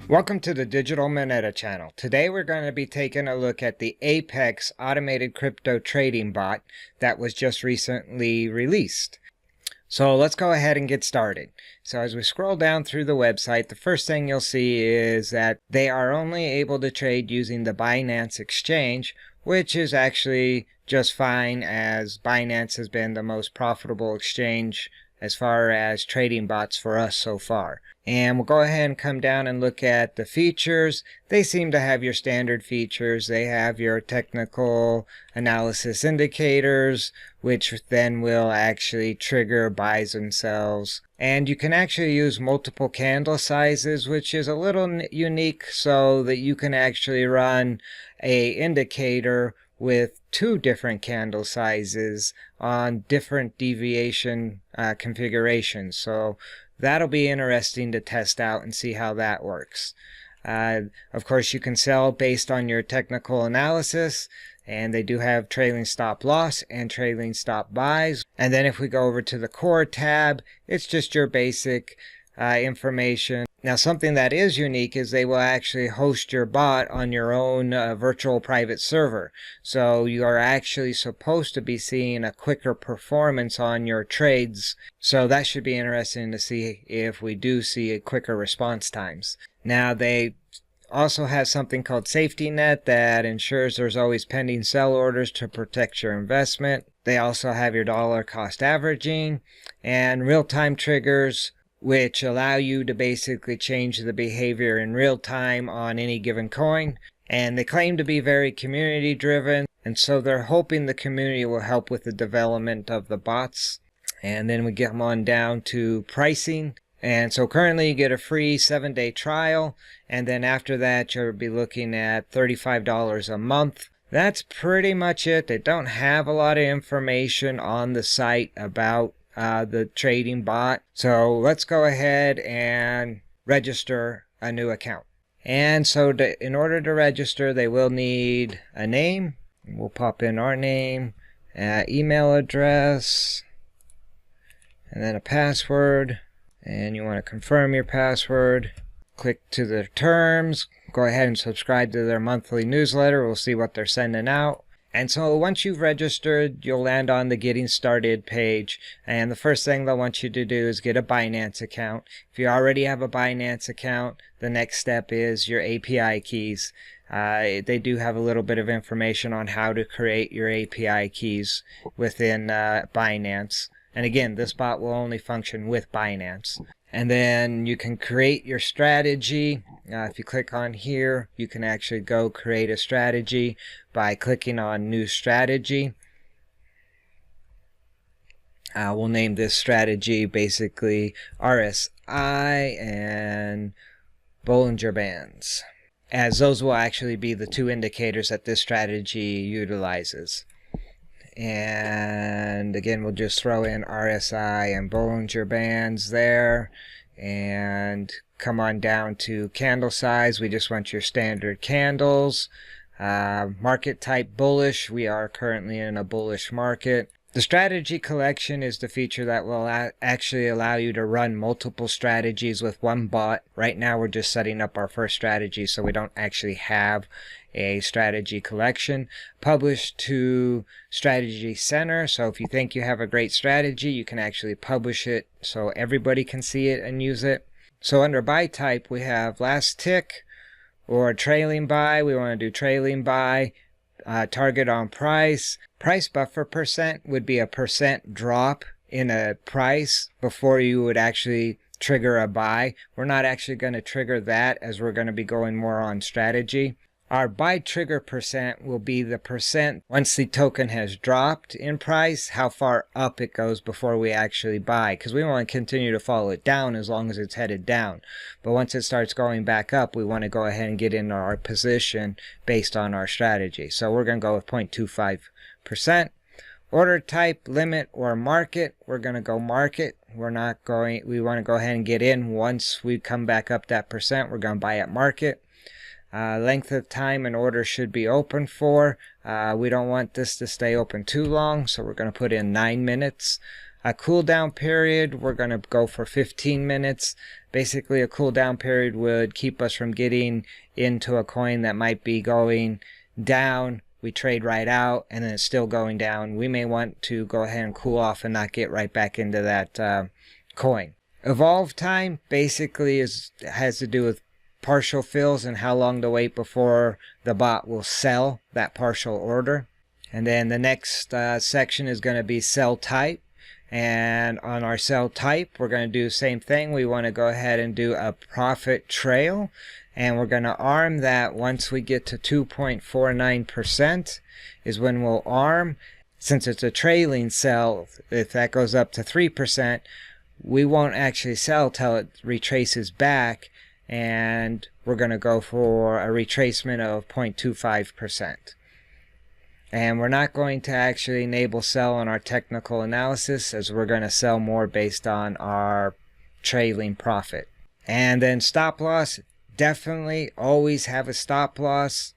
Welcome to the Digital Moneta channel. Today we're going to be taking a look at the Apex automated crypto trading bot that was just recently released. So let's go ahead and get started. So as we scroll down through the website, the first thing you'll see is that they are only able to trade using the Binance exchange, which is actually just fine, as Binance has been the most profitable exchange as far as trading bots for us so far. And we'll go ahead and come down and look at the features. They seem to have your standard features. They have your technical analysis indicators, which then will actually trigger buys and sells. And you can actually use multiple candle sizes, which is a little unique, so that you can actually run a indicator with two different candle sizes on different deviation configurations. So that'll be interesting to test out and see how that works. Of course, you can sell based on your technical analysis, and they do have trailing stop loss and trailing stop buys. And then if we go over to the core tab, it's just your basic information. Now, something that is unique is they will actually host your bot on your own virtual private server. So you are actually supposed to be seeing a quicker performance on your trades. So that should be interesting to see if we do see a quicker response times. Now, they also have something called Safety Net that ensures there's always pending sell orders to protect your investment. They also have your dollar cost averaging and real-time triggers, which allow you to basically change the behavior in real time on any given coin. And they claim to be very community driven, and so they're hoping the community will help with the development of the bots. And then we get on down to pricing. And so currently you get a free 7-day trial, and then after that you'll be looking at $35 a month. That's pretty much it. They don't have a lot of information on the site about the trading bot. So let's go ahead and register a new account. And so in order to register, they will need a name. We'll pop in our name, email address, and then a password. And you want to confirm your password. Click to the terms. Go ahead and subscribe to their monthly newsletter. We'll see what they're sending out. And so once you've registered, you'll land on the Getting Started page. And the first thing they'll want you to do is get a Binance account. If you already have a Binance account, the next step is your API keys. They do have a little bit of information on how to create your API keys within Binance. And again, this bot will only function with Binance. And then you can create your strategy. If you click on here, you can actually go create a strategy by clicking on New Strategy. We'll name this strategy basically RSI and Bollinger Bands, as those will actually be the two indicators that this strategy utilizes. And again, we'll just throw in RSI and Bollinger Bands there, and come on down to candle size. We just want your standard candles. Market type bullish. We are currently in a bullish market. The strategy collection is the feature that will actually allow you to run multiple strategies with one bot. Right now we're just setting up our first strategy, so we don't actually have a strategy collection. Published to Strategy Center, so if you think you have a great strategy, you can actually publish it so everybody can see it and use it. So under buy type, we have last tick or trailing buy. We want to do trailing buy. Target on price. Price buffer percent would be a percent drop in a price before you would actually trigger a buy. We're not actually going to trigger that, as we're going to be going more on strategy. Our buy trigger percent will be the percent once the token has dropped in price, how far up it goes before we actually buy, because we want to continue to follow it down as long as it's headed down. But once it starts going back up, we want to go ahead and get in our position based on our strategy. So we're going to go with 0.25%. Order type, limit, or market. We're going to go market. We want to go ahead and get in once we come back up that percent. We're going to buy at market. Length of time an order should be open for. We don't want this to stay open too long, so we're going to put in 9 minutes. A cooldown period, we're going to go for 15 minutes. Basically, a cooldown period would keep us from getting into a coin that might be going down. We trade right out and then it's still going down. We may want to go ahead and cool off and not get right back into that coin. Evolve time basically has to do with partial fills and how long to wait before the bot will sell that partial order. And then the next section is going to be sell type. And on our sell type, we're going to do the same thing. We want to go ahead and do a profit trail. And we're going to arm that once we get to 2.49% is when we'll arm. Since it's a trailing sell, if that goes up to 3%, we won't actually sell till it retraces back. And we're going to go for a retracement of 0.25%. And we're not going to actually enable sell on our technical analysis, as we're going to sell more based on our trailing profit. And then stop loss, definitely always have a stop loss.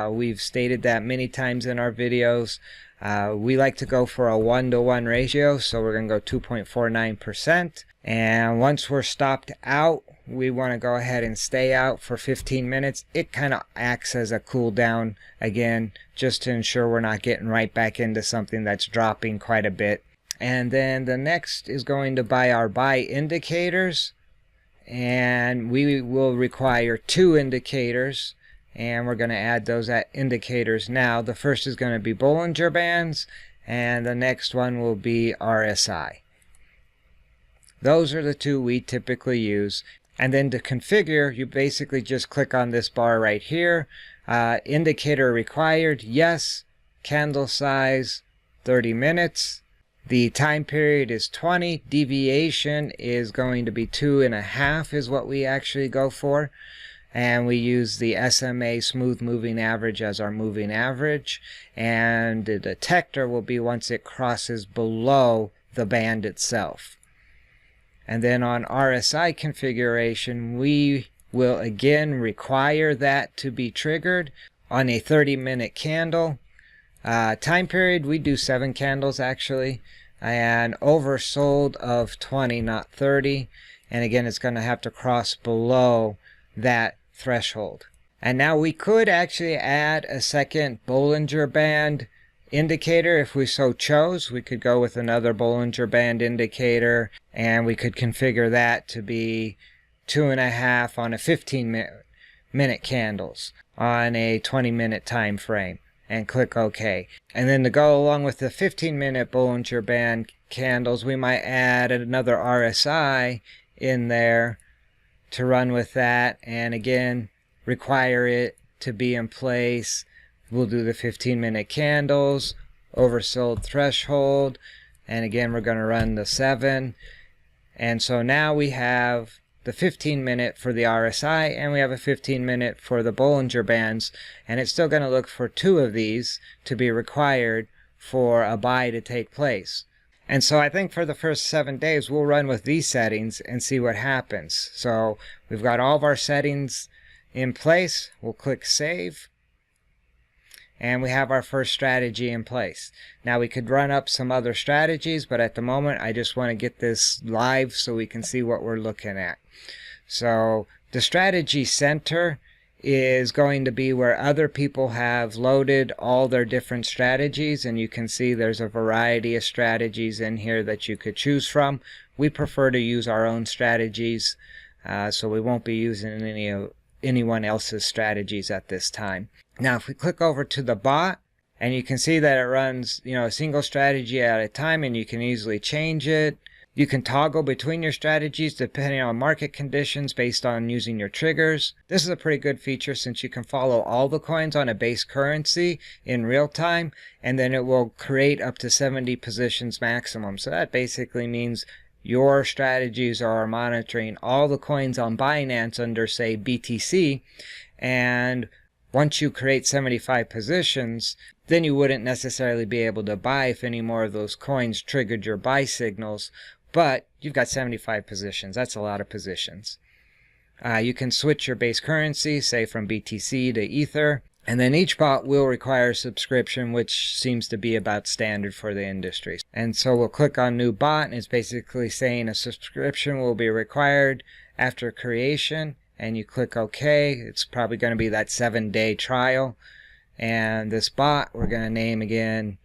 We've stated that many times in our videos. We like to go for a 1-to-1 ratio, so we're going to go 2.49%. And once we're stopped out, we want to go ahead and stay out for 15 minutes. It kind of acts as a cool down again, just to ensure we're not getting right back into something that's dropping quite a bit. And then the next is going to buy our buy indicators, and we will require 2 indicators, and we're going to add those indicators now. The first is going to be Bollinger Bands, and the next one will be RSI. Those are the 2 we typically use. And then to configure, you basically just click on this bar right here. Indicator required, yes. Candle size, 30 minutes. The time period is 20. Deviation is going to be 2.5 is what we actually go for. And we use the SMA smooth moving average as our moving average. And the detector will be once it crosses below the band itself. And then on RSI configuration, we will again require that to be triggered on a 30-minute candle. Time period, we do 7 candles actually, and oversold of 20, not 30. And again, it's going to have to cross below that threshold. And now we could actually add a second Bollinger Band indicator if we so chose. We could go with another Bollinger Band indicator, and we could configure that to be 2.5 on a 15-minute candles on a 20-minute time frame, and click OK. And then to go along with the 15-minute Bollinger Band candles, we might add another RSI in there to run with that, and again require it to be in place. We'll do the 15-minute candles, oversold threshold, and again we're going to run the 7. And so now we have the 15-minute for the RSI, and we have a 15-minute for the Bollinger Bands, and it's still going to look for 2 of these to be required for a buy to take place. And so I think for the first 7 days we'll run with these settings and see what happens. So we've got all of our settings in place. We'll click Save. And we have our first strategy in place. Now we could run up some other strategies, but at the moment I just want to get this live so we can see what we're looking at. So the strategy center is going to be where other people have loaded all their different strategies, and you can see there's a variety of strategies in here that you could choose from. We prefer to use our own strategies, so we won't be using anyone else's strategies at this time. Now if we click over to the bot, and you can see that it runs, a single strategy at a time, and you can easily change it. You can toggle between your strategies depending on market conditions based on using your triggers. This is a pretty good feature since you can follow all the coins on a base currency in real time, and then it will create up to 70 positions maximum. So that basically means your strategies are monitoring all the coins on Binance under, say, BTC, and once you create 75 positions, then you wouldn't necessarily be able to buy if any more of those coins triggered your buy signals, but you've got 75 positions. That's a lot of positions. You can switch your base currency, say from BTC to Ether, and then each bot will require a subscription, which seems to be about standard for the industry. And so we'll click on New Bot, and it's basically saying a subscription will be required after creation, and you click OK. It's probably going to be that 7-day trial. And this bot we're going to name again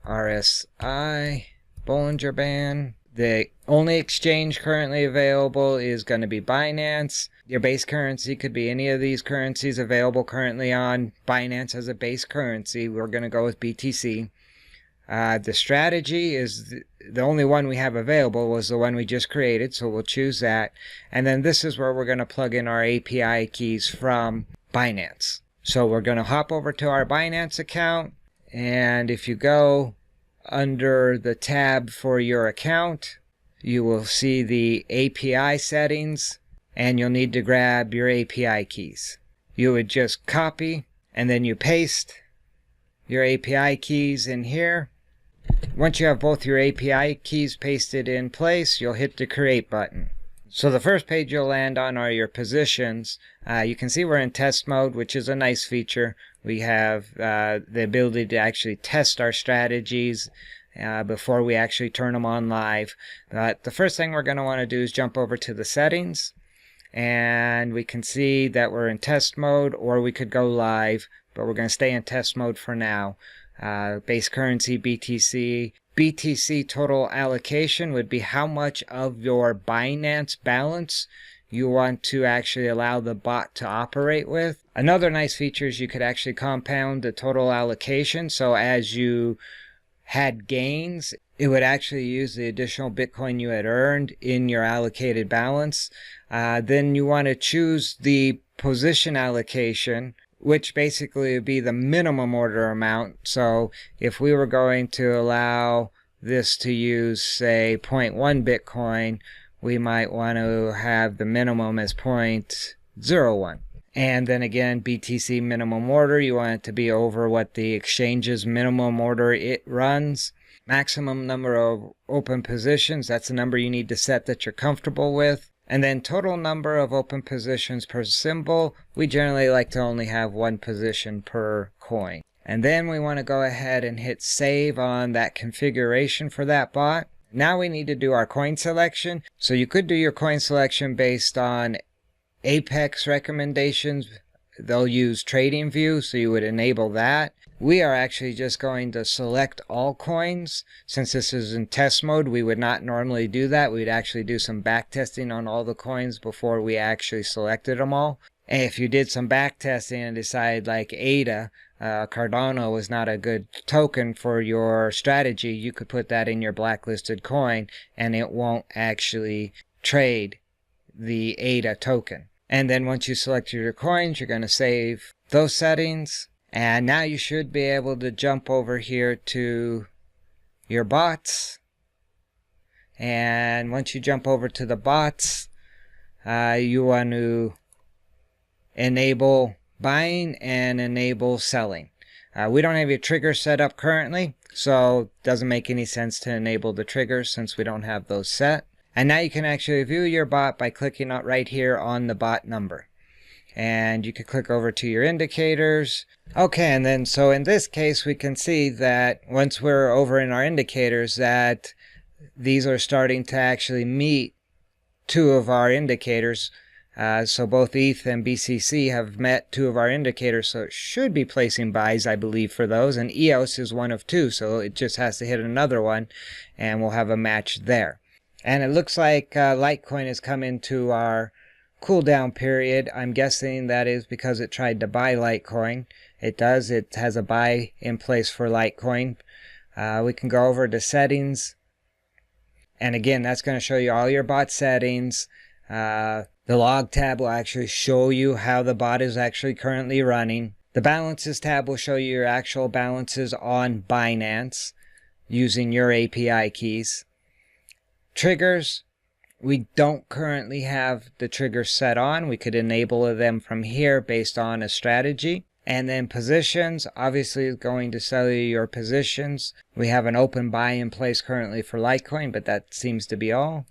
RSI Bollinger Band. The only exchange currently available is going to be Binance. Your base currency could be any of these currencies available currently on Binance as a base currency. We're going to go with BTC. The strategy is the only one we have available was the one we just created, so we'll choose that. And then this is where we're going to plug in our API keys from Binance. So we're going to hop over to our Binance account, and if you go under the tab for your account, you will see the API settings, and you'll need to grab your API keys. You would just copy and then you paste your API keys in here. Once you have both your API keys pasted in place, you'll hit the create button. So the first page you'll land on are your positions. You can see we're in test mode, which is a nice feature. We have the ability to actually test our strategies before we actually turn them on live. The first thing we're going to want to do is jump over to the settings, and we can see that we're in test mode, or we could go live, but we're going to stay in test mode for now. Base currency BTC. BTC total allocation would be how much of your Binance balance you want to actually allow the bot to operate with. Another nice feature is you could actually compound the total allocation. So as you had gains, it would actually use the additional Bitcoin you had earned in your allocated balance. Then you want to choose the position allocation, which basically would be the minimum order amount. So if we were going to allow this to use, say, 0.1 Bitcoin, we might want to have the minimum as 0.01. And then again, BTC minimum order, you want it to be over what the exchange's minimum order it runs. Maximum number of open positions, that's the number you need to set that you're comfortable with. And then total number of open positions per symbol, we generally like to only have one position per coin. And then we want to go ahead and hit save on that configuration for that bot. Now we need to do our coin selection. So you could do your coin selection based on Apex recommendations. They'll use TradingView, so you would enable that. We are actually just going to select all coins. Since this is in test mode, we would not normally do that. We'd actually do some back testing on all the coins before we actually selected them all. And if you did some back testing and decide like ADA, Cardano was not a good token for your strategy, you could put that in your blacklisted coin and it won't actually trade the ADA token. And then once you select your coins, you're going to save those settings. And now you should be able to jump over here to your bots. And once you jump over to the bots, you want to enable buying and enable selling. We don't have your trigger set up currently, so it doesn't make any sense to enable the triggers since we don't have those set. And now you can actually view your bot by clicking right here on the bot number. And you can click over to your indicators. Okay, and then so in this case we can see that once we're over in our indicators that these are starting to actually meet two of our indicators. So both ETH and BCC have met two of our indicators, so it should be placing buys, I believe, for those. And EOS is one of two, so it just has to hit another one, and we'll have a match there. And it looks like Litecoin has come into our cooldown period. I'm guessing that is because it tried to buy Litecoin. It does. It has a buy in place for Litecoin. We can go over to settings. And again, that's going to show you all your bot settings. The log tab will actually show you how the bot is actually currently running. The balances tab will show you your actual balances on Binance using your API keys. Triggers, we don't currently have the triggers set on. We could enable them from here based on a strategy. And then positions, obviously is going to sell you your positions. We have an open buy in place currently for Litecoin, but that seems to be all.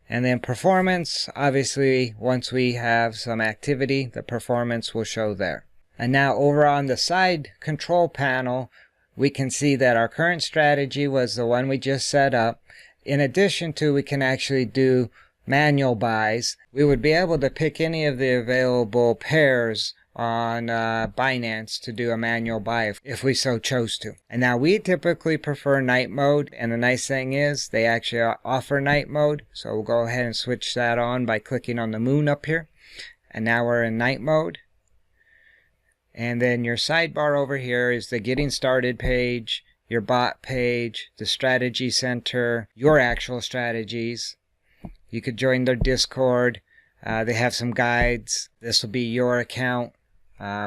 And then performance, obviously once we have some activity, the performance will show there. And now over on the side control panel, we can see that our current strategy was the one we just set up. In addition to, we can actually do manual buys, we would be able to pick any of the available pairs on Binance to do a manual buy if we so chose to. And now we typically prefer night mode, and the nice thing is they actually offer night mode, so we'll go ahead and switch that on by clicking on the moon up here. And now we're in night mode. And then your sidebar over here is the getting started page, your bot page, the strategy center, your actual strategies. You could join their Discord. They have some guides. This will be your account,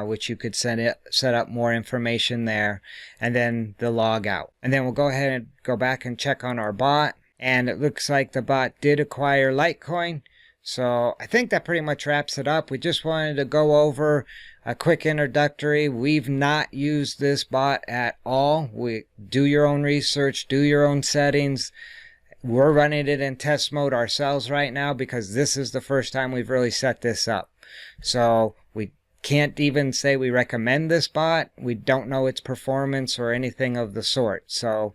which you could set up more information there. And then the log out. And then we'll go ahead and go back and check on our bot. And it looks like the bot did acquire Litecoin. So I think that pretty much wraps it up. We just wanted to go over a quick introductory. We've not used this bot at all. Do your own research, do your own settings. We're running it in test mode ourselves right now because this is the first time we've really set this up. So we can't even say we recommend this bot. We don't know its performance or anything of the sort. So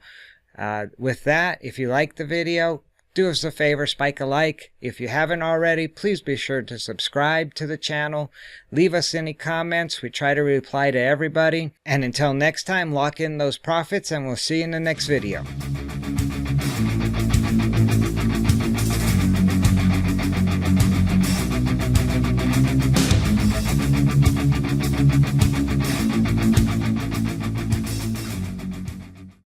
with that, if you like the video, do us a favor, spike a like. If you haven't already, please be sure to subscribe to the channel. Leave us any comments. We try to reply to everybody. And until next time, lock in those profits and we'll see you in the next video.